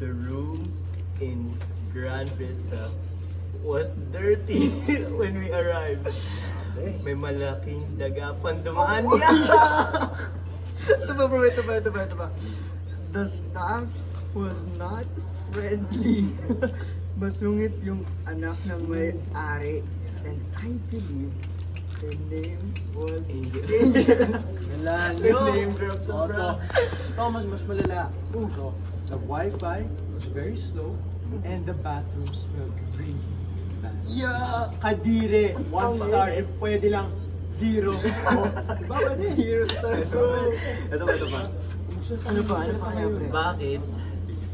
the room in Grand Vista was dirty when we arrived. May malaking dagapan dumaan niya. Ito ba? The staff was not friendly. Masungit yung anak ng may-ari. And I believe her name was Angel. Wala, Her no. name drop sobra. Mas malala. So, the Wi-Fi was very slow and the bathroom smelled really bad. Yeah! Kadire, 1 Oh, star. my. If pwede lang, 0. Diba pwede? 0 star bro. Ito ba? Ano pa kaya pre? Bakit?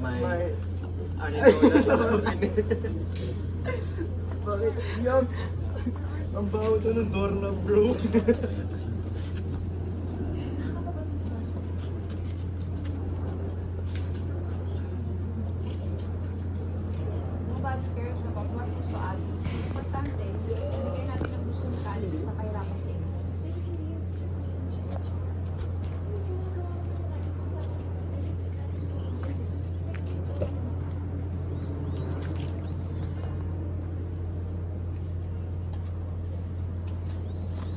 May... Arizona sa Bakit? Yup! Ang baho to ng doorknob bro. Mga basket sa bawat pusoan, importante, ibigay natin ang gusto ng kalis sa kahirapan sa inyo.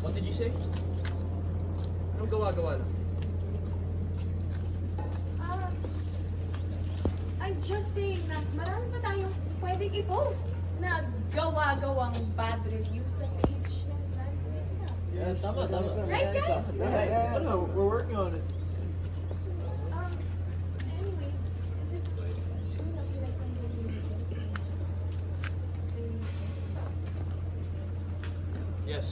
What did you say? Anong gawa-gawa lang? I'm just saying na marami pa tayong pwedeng i-post na gawa-gawang bad review sa page ng Grand Vista. Yes, tama. Right, guys? Ano, we're working on it. Anyways, is it true na pinagpanggaling nito si Yes.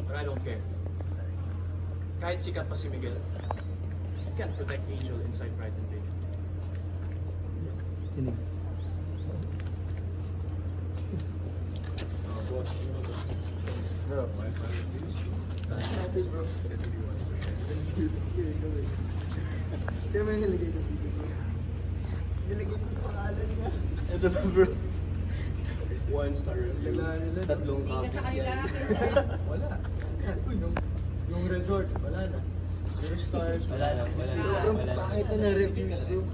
But I don't care. Kahit sikat pa si Miguel, he can't protect Angel inside Brighton Bay. Bro. Kaya may nilagay ko dito bro. Nilagay ko yung pangalan niya. Ito ba bro? 1 star review. Nila. Tatlong Hindi ka copies sa kanila yan. nakita. Wala. Yung resort, wala na. 0 stars. Wala na. Sobrang pangit na ng reviews bro.